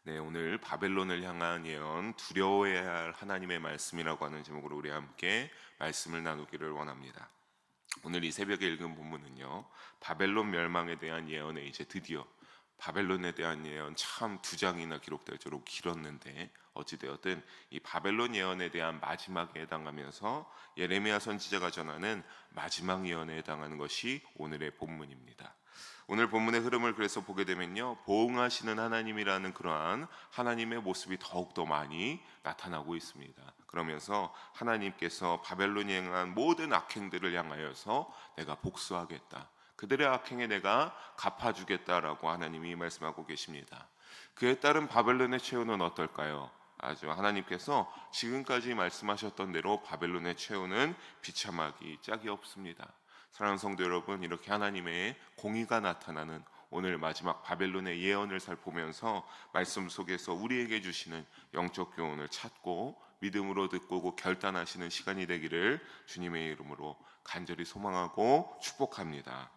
네, 오늘 바벨론을 향한 예언, 두려워해야 할 하나님의 말씀이라고 하는 제목으로 우리 함께 말씀을 나누기를 원합니다. 오늘 이 새벽에 읽은 본문은요, 바벨론 멸망에 대한 예언에 이제 드디어 바벨론에 대한 예언 참 두 장이나 기록될 정도로 길었는데 어찌되었든 이 바벨론 예언에 대한 마지막에 해당하면서 예레미야 선지자가 전하는 마지막 예언에 해당하는 것이 오늘의 본문입니다. 오늘 본문의 흐름을 그래서 보게 되면요, 보응하시는 하나님이라는 그러한 하나님의 모습이 더욱더 많이 나타나고 있습니다. 그러면서 하나님께서 바벨론이 행한 모든 악행들을 향하여서 내가 복수하겠다, 그들의 악행에 내가 갚아주겠다라고 하나님이 말씀하고 계십니다. 그에 따른 바벨론의 최후는 어떨까요? 아주 하나님께서 지금까지 말씀하셨던 대로 바벨론의 최후는 비참하기 짝이 없습니다. 사랑하는 성도 여러분, 이렇게 하나님의 공의가 나타나는 오늘 마지막 바벨론의 예언을 살피면서 말씀 속에서 우리에게 주시는 영적 교훈을 찾고 믿음으로 듣고 결단하시는 시간이 되기를 주님의 이름으로 간절히 소망하고 축복합니다.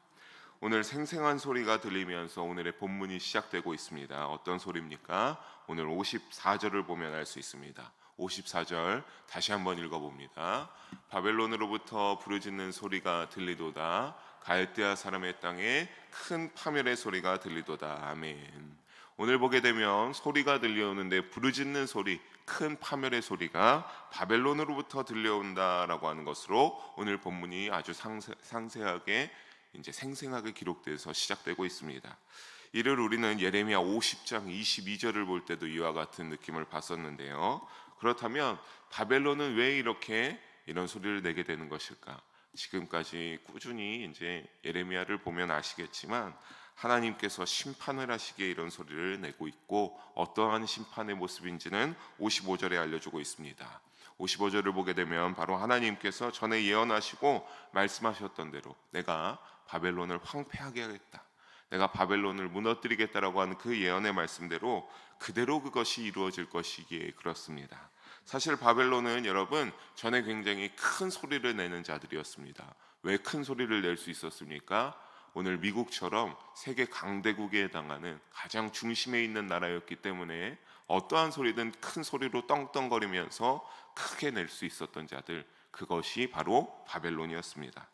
오늘 생생한 소리가 들리면서 오늘의 본문이 시작되고 있습니다. 어떤 소리입니까? 오늘 54절을 보면 알 수 있습니다. 54절 다시 한번 읽어봅니다. 바벨론으로부터 부르짖는 소리가 들리도다. 갈대아 사람의 땅에 큰 파멸의 소리가 들리도다. 아멘. 오늘 보게 되면 소리가 들려오는데 부르짖는 소리, 큰 파멸의 소리가 바벨론으로부터 들려온다라고 하는 것으로 오늘 본문이 아주 상세하게 이제 생생하게 기록돼서 시작되고 있습니다. 이를 우리는 예레미야 50장 22절을 볼 때도 이와 같은 느낌을 봤었는데요. 그렇다면 바벨론은 왜 이런 소리를 내게 되는 것일까? 지금까지 꾸준히 이제 예레미야를 보면 아시겠지만 하나님께서 심판을 하시기에 이런 소리를 내고 있고, 어떠한 심판의 모습인지는 55절에 알려주고 있습니다. 55절을 보게 되면 바로 하나님께서 전에 예언하시고 말씀하셨던 대로 내가 바벨론을 황폐하게 하겠다, 내가 바벨론을 무너뜨리겠다라고 하는 그 예언의 말씀대로 그대로 그것이 이루어질 것이기에 그렇습니다. 사실 바벨론은 여러분 전에 굉장히 큰 소리를 내는 자들이었습니다. 왜 큰 소리를 낼 수 있었습니까? 오늘 미국처럼 세계 강대국에 해당하는 가장 중심에 있는 나라였기 때문에 어떠한 소리든 큰 소리로 떵떵거리면서 크게 낼 수 있었던 자들, 그것이 바로 바벨론이었습니다.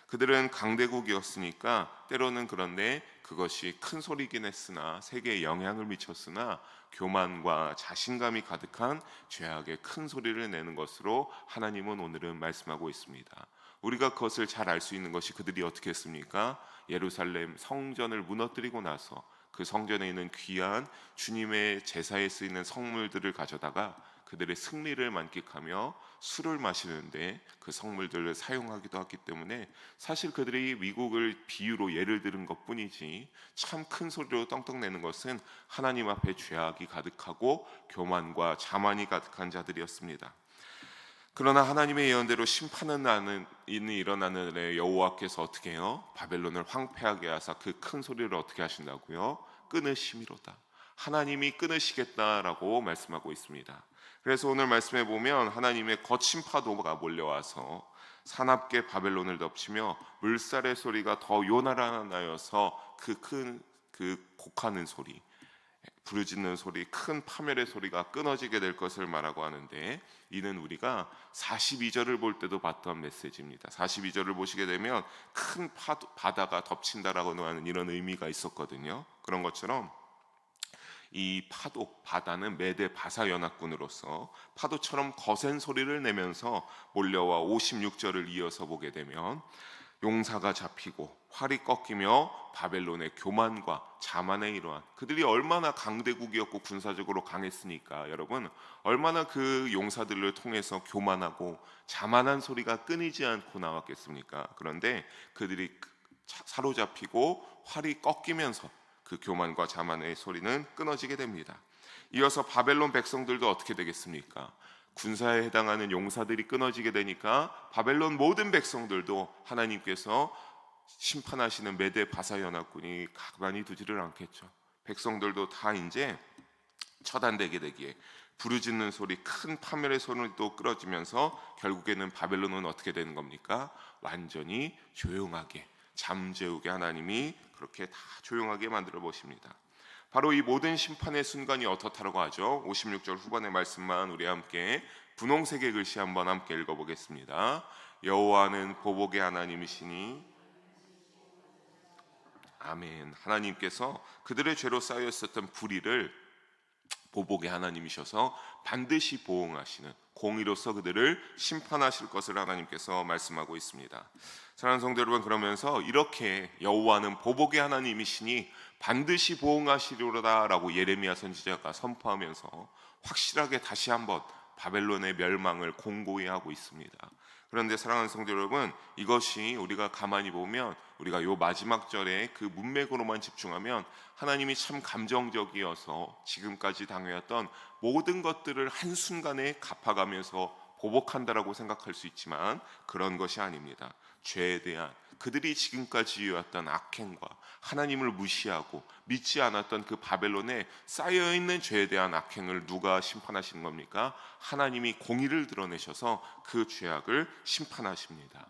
그들은 강대국이었으니까 때로는, 그런데 그것이 큰 소리긴 했으나 세계에 영향을 미쳤으나 교만과 자신감이 가득한 죄악의 큰 소리를 내는 것으로 하나님은 오늘은 말씀하고 있습니다. 우리가 그것을 잘 알 수 있는 것이 그들이 어떻게 했습니까? 예루살렘 성전을 무너뜨리고 나서 그 성전에 있는 귀한 주님의 제사에 쓰이는 성물들을 가져다가 그들의 승리를 만끽하며 술을 마시는데 그 성물들을 사용하기도 했기 때문에 사실 그들이 미국을 비유로 예를 들은 것뿐이지 참 큰 소리로 떵떵내는 것은 하나님 앞에 죄악이 가득하고 교만과 자만이 가득한 자들이었습니다. 그러나 하나님의 예언대로 심판은 일어나는 날 여호와께서 어떻게 해요? 바벨론을 황폐하게 하사 그 큰 소리를 어떻게 하신다고요? 끊으심이로다. 하나님이 끊으시겠다라고 말씀하고 있습니다. 그래서 오늘 말씀해 보면 하나님의 거친 파도가 몰려와서 사납게 바벨론을 덮치며 물살의 소리가 더 요란하여서 그 곡하는 소리, 부르짖는 소리, 큰 파멸의 소리가 끊어지게 될 것을 말하고 하는데, 이는 우리가 42절을 볼 때도 봤던 메시지입니다. 42절을 보시게 되면 큰 바다가 덮친다라고 하는 이런 의미가 있었거든요. 그런 것처럼 이 바다는 메대 바사 연합군으로서 파도처럼 거센 소리를 내면서 몰려와 56절을 이어서 보게 되면 용사가 잡히고 활이 꺾이며 바벨론의 교만과 자만에 이러한, 그들이 얼마나 강대국이었고 군사적으로 강했으니까 여러분, 얼마나 그 용사들을 통해서 교만하고 자만한 소리가 끊이지 않고 나왔겠습니까? 그런데 그들이 사로잡히고 활이 꺾이면서 그 교만과 자만의 소리는 끊어지게 됩니다. 이어서 바벨론 백성들도 어떻게 되겠습니까? 군사에 해당하는 용사들이 끊어지게 되니까 바벨론 모든 백성들도 하나님께서 심판하시는 메대 바사 연합군이 가만히 두지를 않겠죠. 백성들도 다 이제 처단되게 되기에 부르짖는 소리, 큰 파멸의 소리도 끊어지면서 결국에는 바벨론은 어떻게 되는 겁니까? 완전히 조용하게 잠재우게 하나님이 그렇게 다 조용하게 만들어 보십니다. 바로 이 모든 심판의 순간이 어떻다라고 하죠? 56절 후반의 말씀만 우리 함께 분홍색의 글씨 한번 함께 읽어보겠습니다. 여호와는 보복의 하나님이시니 아멘. 하나님께서 그들의 죄로 쌓여 있었던 불의를 보복의 하나님이셔서 반드시 보응하시는 공의로서 그들을 심판하실 것을 하나님께서 말씀하고 있습니다. 사랑하는 성도 여러분, 그러면서 이렇게 여호와는 보복의 하나님이시니 반드시 보응하시리로다라고 예레미야 선지자가 선포하면서 확실하게 다시 한번 바벨론의 멸망을 공고히 하고 있습니다. 그런데 사랑하는 성도 여러분, 이것이 우리가 가만히 보면 우리가 요 마지막 절에 그 문맥으로만 집중하면 하나님이 참 감정적이어서 지금까지 당해왔던 모든 것들을 한순간에 갚아가면서 보복한다라고 생각할 수 있지만 그런 것이 아닙니다. 죄에 대한 그들이 지금까지 해왔던 악행과 하나님을 무시하고 믿지 않았던 그 바벨론에 쌓여있는 죄에 대한 악행을 누가 심판하시는 겁니까? 하나님이 공의를 드러내셔서 그 죄악을 심판하십니다.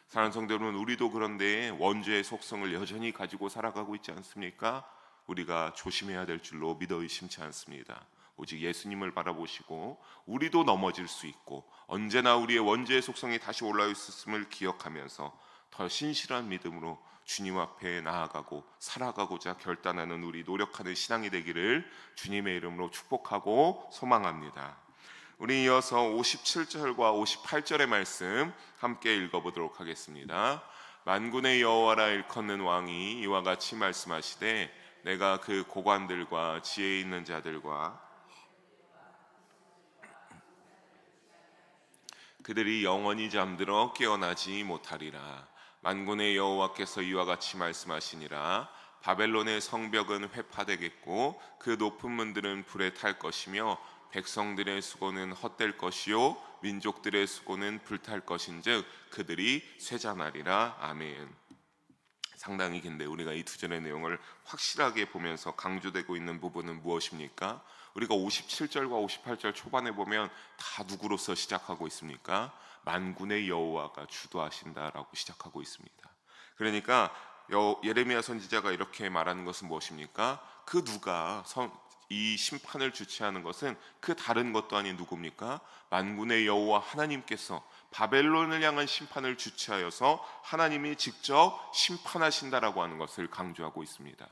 사랑하는 성도 여러분, 우리도 그런데 원죄의 속성을 여전히 가지고 살아가고 있지 않습니까? 우리가 조심해야 될 줄로 믿어 의심치 않습니다. 오직 예수님을 바라보시고 우리도 넘어질 수 있고 언제나 우리의 원죄의 속성이 다시 올라와 있음을 기억하면서 더 신실한 믿음으로 주님 앞에 나아가고 살아가고자 결단하는 우리 노력하는 신앙이 되기를 주님의 이름으로 축복하고 소망합니다. 우리 이어서 57절과 58절의 말씀 함께 읽어보도록 하겠습니다. 만군의 여호와라 일컫는 왕이 이와 같이 말씀하시되 내가 그 고관들과 지혜 있는 자들과 그들이 영원히 잠들어 깨어나지 못하리라. 만군의 여호와께서 이와 같이 말씀하시니라. 바벨론의 성벽은 회파되겠고 그 높은 문들은 불에 탈 것이며 백성들의 수고는 헛될 것이요 민족들의 수고는 불탈 것인즉 그들이 쇠잔하리라. 아멘. 상당히 긴데 우리가 이 두 절의 내용을 확실하게 보면서 강조되고 있는 부분은 무엇입니까? 우리가 57절과 58절 초반에 보면 다 누구로서 시작하고 있습니까? 만군의 여호와가 주도하신다라고 시작하고 있습니다. 그러니까 예레미야 선지자가 이렇게 말하는 것은 무엇입니까? 그 누가 이 심판을 주최하는 것은 그 다른 것도 아닌 누굽니까? 만군의 여호와 하나님께서 바벨론을 향한 심판을 주최하여서 하나님이 직접 심판하신다라고 하는 것을 강조하고 있습니다.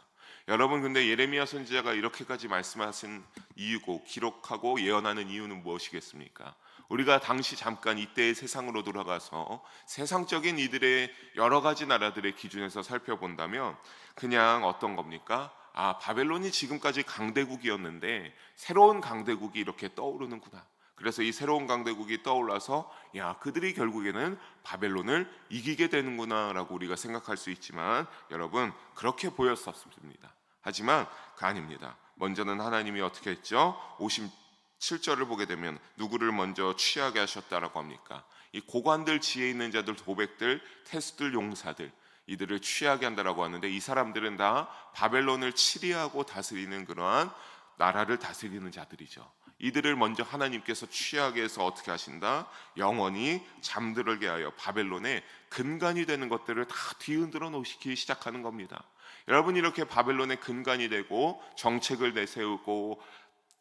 여러분, 근데 예레미야 선지자가 이렇게까지 말씀하신 이유고 기록하고 예언하는 이유는 무엇이겠습니까? 우리가 당시 잠깐 이때의 세상으로 돌아가서 세상적인 이들의 여러 가지 나라들의 기준에서 살펴본다면 그냥 어떤 겁니까? 바벨론이 지금까지 강대국이었는데 새로운 강대국이 이렇게 떠오르는구나. 그래서 이 새로운 강대국이 떠올라서 그들이 결국에는 바벨론을 이기게 되는구나 라고 우리가 생각할 수 있지만 여러분, 그렇게 보였었습니다. 하지만 그거 아닙니다. 먼저는 하나님이 어떻게 했죠? 57절을 보게 되면 누구를 먼저 취하게 하셨다라고 합니까? 이 고관들, 지혜 있는 자들, 도백들, 태수들, 용사들, 이들을 취하게 한다라고 하는데 이 사람들은 다 바벨론을 치리하고 다스리는 그러한 나라를 다스리는 자들이죠. 이들을 먼저 하나님께서 취하게 해서 어떻게 하신다? 영원히 잠들게 하여 바벨론의 근간이 되는 것들을 다 뒤흔들어 놓으시기 시작하는 겁니다. 여러분, 이렇게 바벨론의 근간이 되고 정책을 내세우고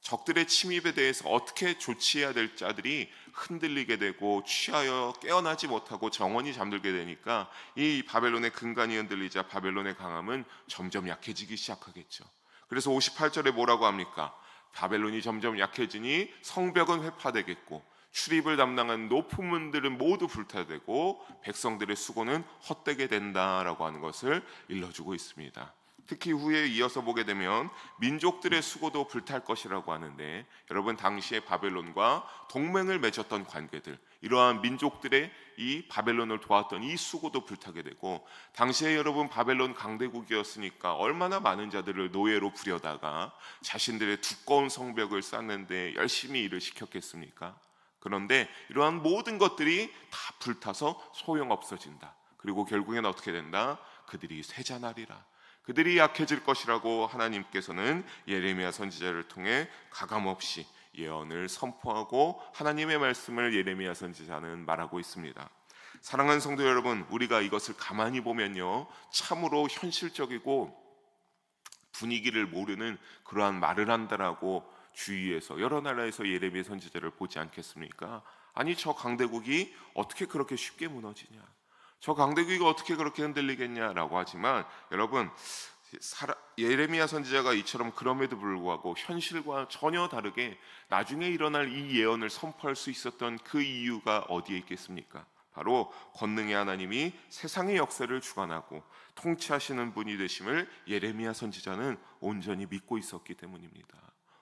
적들의 침입에 대해서 어떻게 조치해야 될 자들이 흔들리게 되고 취하여 깨어나지 못하고 정원이 잠들게 되니까 이 바벨론의 근간이 흔들리자 바벨론의 강함은 점점 약해지기 시작하겠죠. 그래서 58절에 뭐라고 합니까? 바벨론이 점점 약해지니 성벽은 회파되겠고 출입을 담당한 높은 문들은 모두 불타되고 백성들의 수고는 헛되게 된다라고 하는 것을 일러주고 있습니다. 특히 후에 이어서 보게 되면 민족들의 수고도 불탈 것이라고 하는데 여러분, 당시에 바벨론과 동맹을 맺었던 관계들, 이러한 민족들의 이 바벨론을 도왔던 이 수고도 불타게 되고 당시에 여러분 바벨론 강대국이었으니까 얼마나 많은 자들을 노예로 부려다가 자신들의 두꺼운 성벽을 쌓는데 열심히 일을 시켰겠습니까? 그런데 이러한 모든 것들이 다 불타서 소용없어진다. 그리고 결국엔 어떻게 된다? 그들이 쇠잔하리라. 그들이 약해질 것이라고 하나님께서는 예레미야 선지자를 통해 가감없이 예언을 선포하고 하나님의 말씀을 예레미야 선지자는 말하고 있습니다. 사랑하는 성도 여러분, 우리가 이것을 가만히 보면요, 참으로 현실적이고 분위기를 모르는 그러한 말을 한다라고 주위에서 여러 나라에서 예레미야 선지자를 보지 않겠습니까? 아니, 저 강대국이 어떻게 그렇게 쉽게 무너지냐, 저 강대국이 어떻게 그렇게 흔들리겠냐라고 하지만, 여러분, 예레미야 선지자가 이처럼 그럼에도 불구하고 현실과 전혀 다르게 나중에 일어날 이 예언을 선포할 수 있었던 그 이유가 어디에 있겠습니까? 바로 권능의 하나님이 세상의 역사를 주관하고 통치하시는 분이 되심을 예레미야 선지자는 온전히 믿고 있었기 때문입니다.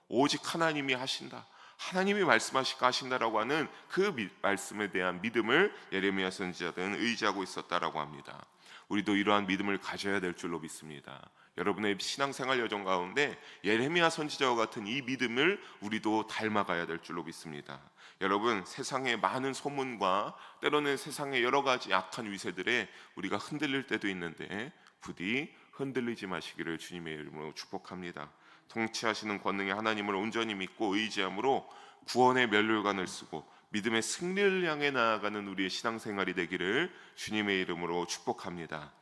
오직 하나님이 하신다, 하나님이 말씀하실까 하신다라고 하는 그 말씀에 대한 믿음을 예레미야 선지자는 의지하고 있었다라고 합니다. 우리도 이러한 믿음을 가져야 될 줄로 믿습니다. 여러분의 신앙생활 여정 가운데 예레미야 선지자와 같은 이 믿음을 우리도 닮아가야 될 줄로 믿습니다. 여러분, 세상의 많은 소문과 때로는 세상의 여러 가지 악한 위세들에 우리가 흔들릴 때도 있는데 부디 흔들리지 마시기를 주님의 이름으로 축복합니다. 통치하시는 권능의 하나님을 온전히 믿고 의지함으로 구원의 면류관을 쓰고 믿음의 승리를 향해 나아가는 우리의 신앙생활이 되기를 주님의 이름으로 축복합니다.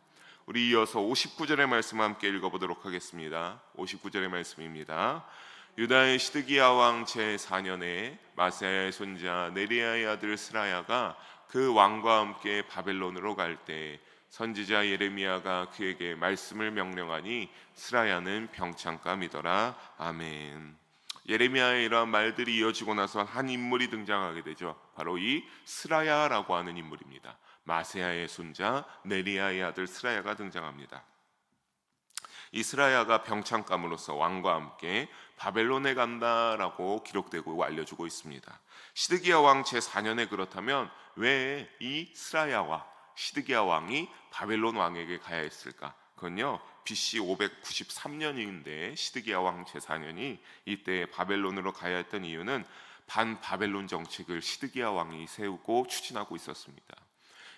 우리 이어서 59절의 말씀 함께 읽어보도록 하겠습니다. 59절의 말씀입니다. 유다의 시드기야 왕 제4년에 마세야의 손자 네리야의 아들 스라야가 그 왕과 함께 바벨론으로 갈 때 선지자 예레미야가 그에게 말씀을 명령하니 스라야는 병창감이더라. 아멘. 예레미야의 이러한 말들이 이어지고 나서 한 인물이 등장하게 되죠. 바로 이 스라야라고 하는 인물입니다. 마세야의 손자 네리야의 아들 스라야가 등장합니다. 이 스라야가 병창감으로서 왕과 함께 바벨론에 간다라고 기록되고 알려주고 있습니다. 시드기야 왕 제4년에 그렇다면 왜 이 스라야와 시드기야 왕이 바벨론 왕에게 가야 했을까? 그건요, BC 593년인데 시드기야 왕 제4년이 이때 바벨론으로 가야 했던 이유는 반바벨론 정책을 시드기야 왕이 세우고 추진하고 있었습니다.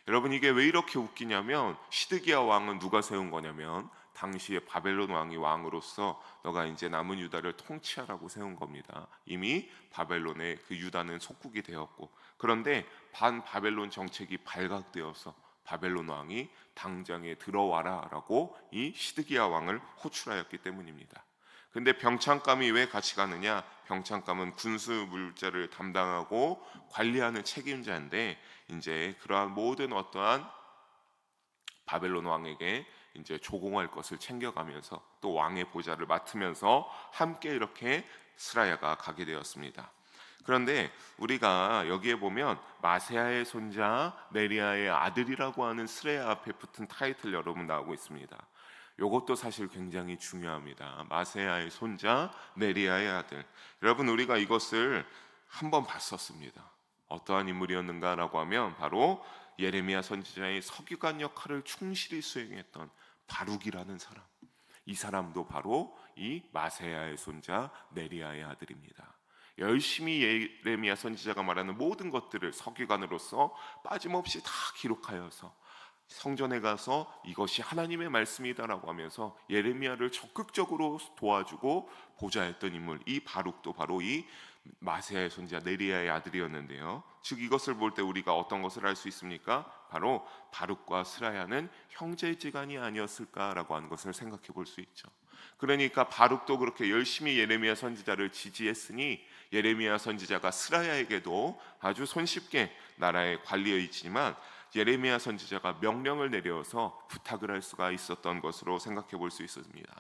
여러분, 이게 왜 이렇게 웃기냐면, 시드기야 왕은 누가 세운 거냐면 당시에 바벨론 왕이 왕으로서 너가 이제 남은 유다를 통치하라고 세운 겁니다. 이미 바벨론의 그 유다는 속국이 되었고, 그런데 반바벨론 정책이 발각되어서 바벨론 왕이 당장에 들어와라 라고 이 시드기야 왕을 호출하였기 때문입니다. 근데 병창감이 왜 같이 가느냐? 병창감은 군수 물자를 담당하고 관리하는 책임자인데, 이제 그러한 모든 어떠한 바벨론 왕에게 이제 조공할 것을 챙겨가면서 또 왕의 보좌를 맡으면서 함께 이렇게 스라야가 가게 되었습니다. 그런데 우리가 여기에 보면 마세야의 손자 네리야의 아들이라고 하는 스라야 앞에 붙은 타이틀 여러분 나오고 있습니다. 이것도 사실 굉장히 중요합니다. 마세야의 손자 네리야의 아들. 여러분, 우리가 이것을 한번 봤었습니다. 어떠한 인물이었는가라고 하면 바로 예레미야 선지자의 서기관 역할을 충실히 수행했던 바룩이라는 사람. 이 사람도 바로 이 마세야의 손자 네리야의 아들입니다. 열심히 예레미야 선지자가 말하는 모든 것들을 서기관으로서 빠짐없이 다 기록하여서 성전에 가서 이것이 하나님의 말씀이다라고 하면서 예레미야를 적극적으로 도와주고 보좌했던 인물, 이 바룩도 바로 이 마세야의 손자 네리야의 아들이었는데요. 즉 이것을 볼 때 우리가 어떤 것을 알 수 있습니까? 바로 바룩과 스라야는 형제지간이 아니었을까라고 하는 것을 생각해 볼 수 있죠. 그러니까 바룩도 그렇게 열심히 예레미야 선지자를 지지했으니 예레미야 선지자가 스라야에게도 아주 손쉽게 나라의 관리에 있지만 예레미야 선지자가 명령을 내려서 부탁을 할 수가 있었던 것으로 생각해 볼 수 있습니다.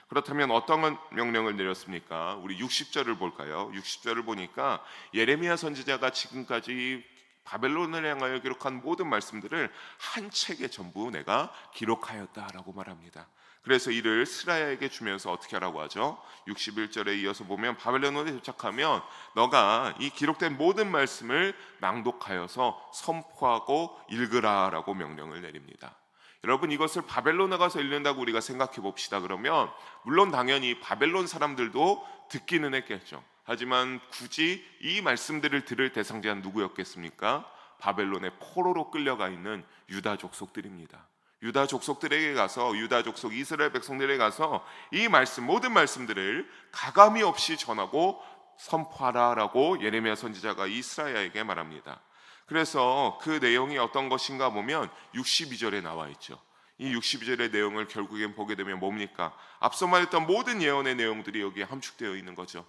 그렇다면 어떤 명령을 내렸습니까? 우리 60절을 볼까요? 60절을 보니까 예레미야 선지자가 지금까지 바벨론을 향하여 기록한 모든 말씀들을 한 책에 전부 내가 기록하였다라고 말합니다. 그래서 이를 스라야에게 주면서 어떻게 하라고 하죠? 61절에 이어서 보면 바벨론에 도착하면 너가 이 기록된 모든 말씀을 낭독하여서 선포하고 읽으라라고 명령을 내립니다. 여러분, 이것을 바벨론에 가서 읽는다고 우리가 생각해 봅시다. 그러면 물론 당연히 바벨론 사람들도 듣기는 했겠죠. 하지만 굳이 이 말씀들을 들을 대상자는 누구였겠습니까? 바벨론의 포로로 끌려가 있는 유다 족속들입니다. 유다 족속들에게 가서, 유다 족속 이스라엘 백성들에게 가서 이 말씀, 모든 말씀들을 가감이 없이 전하고 선포하라라고 예레미야 선지자가 이스라엘에게 말합니다. 그래서 그 내용이 어떤 것인가 보면 62절에 나와 있죠. 이 62절의 내용을 결국엔 보게 되면 뭡니까? 앞서 말했던 모든 예언의 내용들이 여기에 함축되어 있는 거죠.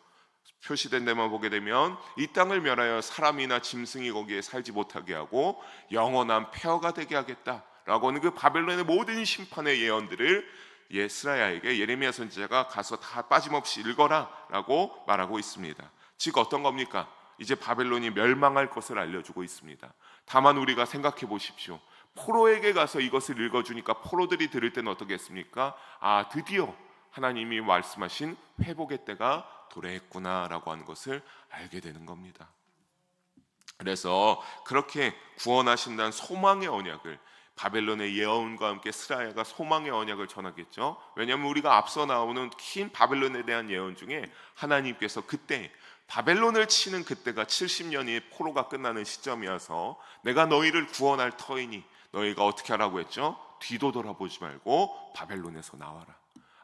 표시된 데만 보게 되면 이 땅을 멸하여 사람이나 짐승이 거기에 살지 못하게 하고 영원한 폐허가 되게 하겠다라고 하는 그 바벨론의 모든 심판의 예언들을 예스라야에게 예레미야 선지자가 가서 다 빠짐없이 읽어라라고 말하고 있습니다. 즉 어떤 겁니까? 이제 바벨론이 멸망할 것을 알려주고 있습니다. 다만 우리가 생각해 보십시오. 포로에게 가서 이것을 읽어주니까 포로들이 들을 때는 어떻겠습니까? 아, 드디어 하나님이 말씀하신 회복의 때가 도래했구나라고 하는 것을 알게 되는 겁니다. 그래서 그렇게 구원하신다는 소망의 언약을, 바벨론의 예언과 함께 스라야가 소망의 언약을 전하겠죠. 왜냐하면 우리가 앞서 나오는 긴 바벨론에 대한 예언 중에 하나님께서 그때 바벨론을 치는 그때가 70년이 포로가 끝나는 시점이어서 내가 너희를 구원할 터이니 너희가 어떻게 하라고 했죠? 뒤도 돌아보지 말고 바벨론에서 나와라.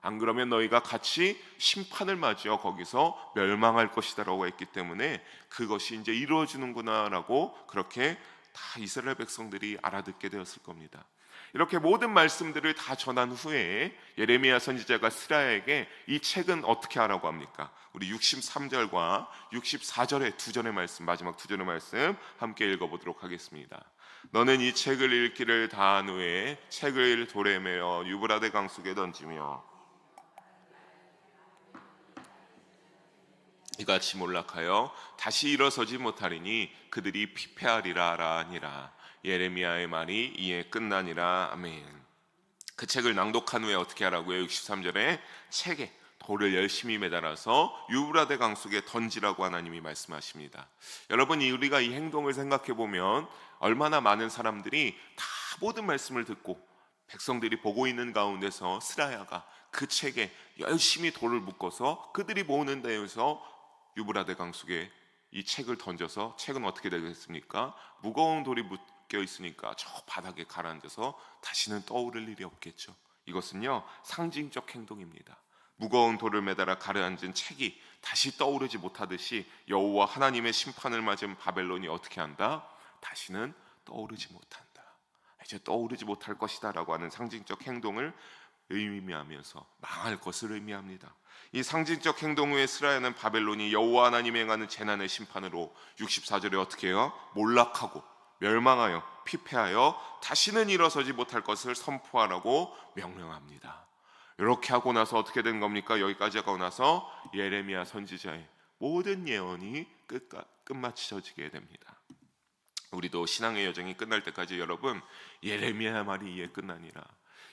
안 그러면 너희가 같이 심판을 맞이어 거기서 멸망할 것이다라고 했기 때문에 그것이 이제 이루어지는구나라고 그렇게 다 이스라엘 백성들이 알아듣게 되었을 겁니다. 이렇게 모든 말씀들을 다 전한 후에 예레미야 선지자가 스라야에게 이 책은 어떻게 하라고 합니까? 우리 63절과 64절의 두 절의 말씀, 마지막 두 절의 말씀 함께 읽어보도록 하겠습니다. 너는 이 책을 읽기를 다한 후에 책을 돌에 매어 유브라데 강 속에 던지며 이같이 몰락하여 다시 일어서지 못하리니 그들이 피폐하리라 하니라. 예레미야의 말이 이에 끝나니라. 아멘. 그 책을 낭독한 후에 어떻게 하라고요? 63절에 책에 돌을 열심히 매달아서 유브라데 강 속에 던지라고 하나님이 말씀하십니다. 여러분, 우리가 이 행동을 생각해 보면 얼마나 많은 사람들이 다 모든 말씀을 듣고 백성들이 보고 있는 가운데서 스라야가 그 책에 열심히 돌을 묶어서 그들이 모으는 데에서 유브라데 강 속에 이 책을 던져서 책은 어떻게 되겠습니까? 무거운 돌이 묶여 있으니까 저 바닥에 가라앉아서 다시는 떠오를 일이 없겠죠. 이것은요 상징적 행동입니다. 무거운 돌을 매달아 가라앉은 책이 다시 떠오르지 못하듯이 여호와 하나님의 심판을 맞은 바벨론이 어떻게 한다? 다시는 떠오르지 못한다. 이제 떠오르지 못할 것이다 라고 하는 상징적 행동을 의미하면서 망할 것을 의미합니다. 이 상징적 행동 후에 스라야는 바벨론이 여호와 하나님이 행하는 재난의 심판으로 64절에 어떻게 해요? 몰락하고 멸망하여 피폐하여 다시는 일어서지 못할 것을 선포하라고 명령합니다. 이렇게 하고 나서 어떻게 된 겁니까? 여기까지 하고 나서 예레미야 선지자의 모든 예언이 끝마쳐지게 됩니다. 우리도 신앙의 여정이 끝날 때까지 여러분 예레미야 말이 이에 끝나니라.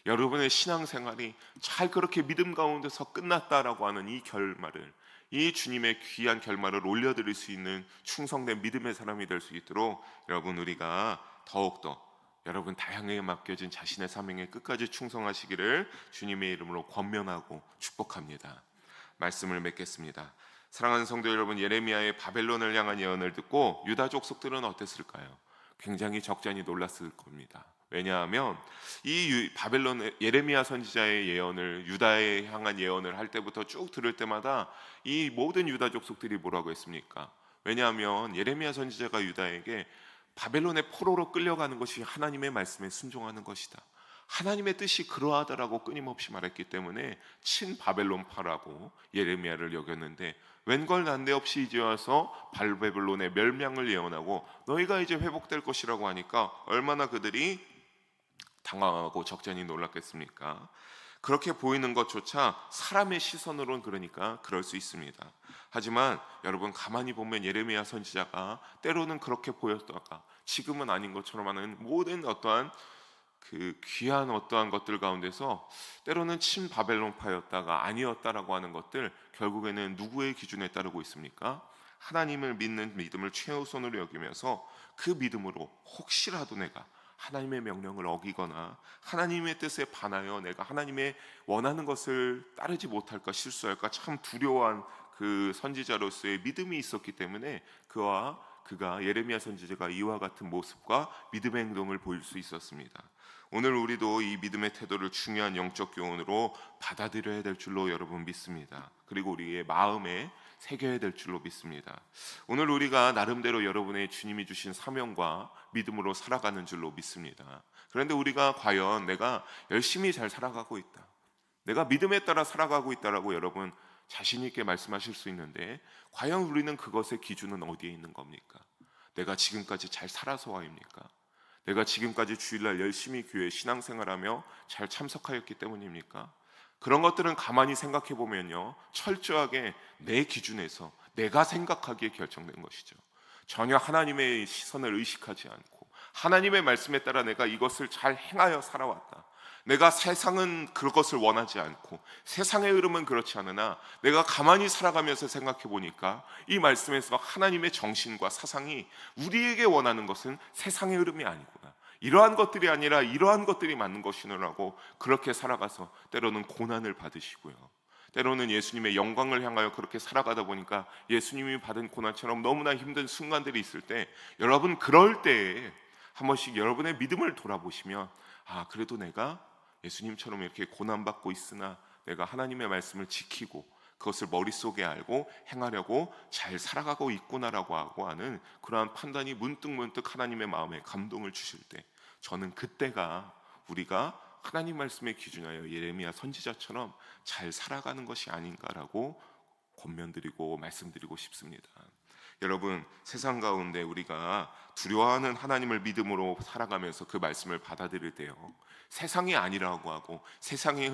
여러분의 신앙생활이 잘 그렇게 믿음 가운데서 끝났다라고 하는 이 결말을, 이 주님의 귀한 결말을 올려드릴 수 있는 충성된 믿음의 사람이 될 수 있도록 여러분 우리가 더욱더 여러분 다양하게 맡겨진 자신의 사명에 끝까지 충성하시기를 주님의 이름으로 권면하고 축복합니다. 말씀을 맺겠습니다. 사랑하는 성도 여러분, 예레미야의 바벨론을 향한 예언을 듣고 유다 족속들은 어땠을까요? 굉장히 적잖이 놀랐을 겁니다. 왜냐하면 이 바벨론 예레미야 선지자의 예언을 유다에 향한 예언을 할 때부터 쭉 들을 때마다 이 모든 유다 족속들이 뭐라고 했습니까? 왜냐하면 예레미야 선지자가 유다에게 바벨론의 포로로 끌려가는 것이 하나님의 말씀에 순종하는 것이다, 하나님의 뜻이 그러하다라고 끊임없이 말했기 때문에 친 바벨론파라고 예레미야를 여겼는데 웬걸 난데없이 이제 와서 바벨론의 멸망을 예언하고 너희가 이제 회복될 것이라고 하니까 얼마나 그들이 당황하고 적잖이 놀랐겠습니까? 그렇게 보이는 것조차 사람의 시선으로는 그러니까 그럴 수 있습니다. 하지만 여러분 가만히 보면 예레미야 선지자가 때로는 그렇게 보였다가 지금은 아닌 것처럼 하는 모든 어떠한 그 귀한 어떠한 것들 가운데서 때로는 친 바벨론파였다가 아니었다라고 하는 것들 결국에는 누구의 기준에 따르고 있습니까? 하나님을 믿는 믿음을 최우선으로 여기면서 그 믿음으로 혹시라도 내가 하나님의 명령을 어기거나 하나님의 뜻에 반하여 내가 하나님의 원하는 것을 따르지 못할까 실수할까 참 두려워한 그 선지자로서의 믿음이 있었기 때문에 그와 그가 예레미야 선지자가 이와 같은 모습과 믿음의 행동을 보일 수 있었습니다. 오늘 우리도 이 믿음의 태도를 중요한 영적 교훈으로 받아들여야 될 줄로 여러분 믿습니다. 그리고 우리의 마음에 새겨야 될 줄로 믿습니다. 오늘 우리가 나름대로 여러분의 주님이 주신 사명과 믿음으로 살아가는 줄로 믿습니다. 그런데 우리가 과연 내가 열심히 잘 살아가고 있다, 내가 믿음에 따라 살아가고 있다라고 여러분 자신 있게 말씀하실 수 있는데, 과연 우리는 그것의 기준은 어디에 있는 겁니까? 내가 지금까지 잘 살아서와입니까? 내가 지금까지 주일날 열심히 교회 신앙생활하며 잘 참석하였기 때문입니까? 그런 것들은 가만히 생각해 보면요, 철저하게 내 기준에서 내가 생각하기에 결정된 것이죠. 전혀 하나님의 시선을 의식하지 않고 하나님의 말씀에 따라 내가 이것을 잘 행하여 살아왔다, 내가 세상은 그것을 원하지 않고 세상의 흐름은 그렇지 않으나 내가 가만히 살아가면서 생각해 보니까 이 말씀에서 하나님의 정신과 사상이 우리에게 원하는 것은 세상의 흐름이 아니구나, 이러한 것들이 아니라 이러한 것들이 맞는 것이라고 그렇게 살아가서 때로는 고난을 받으시고요, 때로는 예수님의 영광을 향하여 그렇게 살아가다 보니까 예수님이 받은 고난처럼 너무나 힘든 순간들이 있을 때, 여러분 그럴 때에 한 번씩 여러분의 믿음을 돌아보시면, 아, 그래도 내가 예수님처럼 이렇게 고난받고 있으나 내가 하나님의 말씀을 지키고 그것을 머릿속에 알고 행하려고 잘 살아가고 있구나라고 하는 그러한 판단이 문득문득 하나님의 마음에 감동을 주실 때, 저는 그때가 우리가 하나님 말씀에 기준하여 예레미야 선지자처럼 잘 살아가는 것이 아닌가라고 권면드리고 말씀드리고 싶습니다. 여러분, 세상 가운데 우리가 두려워하는 하나님을 믿음으로 살아가면서 그 말씀을 받아들일 때요, 세상이 아니라고 하고 세상의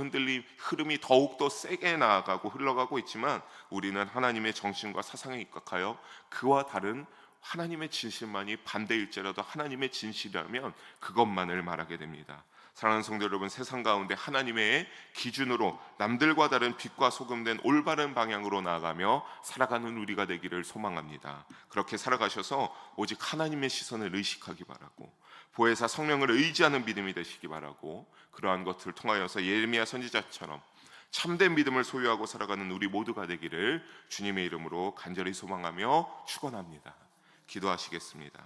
흐름이 더욱더 세게 나아가고 흘러가고 있지만, 우리는 하나님의 정신과 사상에 입각하여 그와 다른 하나님의 진실만이 반대일지라도 하나님의 진실이라면 그것만을 말하게 됩니다. 사랑하는 성도 여러분, 세상 가운데 하나님의 기준으로 남들과 다른 빛과 소금된 올바른 방향으로 나아가며 살아가는 우리가 되기를 소망합니다. 그렇게 살아가셔서 오직 하나님의 시선을 의식하기 바라고, 보혜사 성령을 의지하는 믿음이 되시기 바라고, 그러한 것을 통하여서 예레미야 선지자처럼 참된 믿음을 소유하고 살아가는 우리 모두가 되기를 주님의 이름으로 간절히 소망하며 축원합니다. 기도하시겠습니다.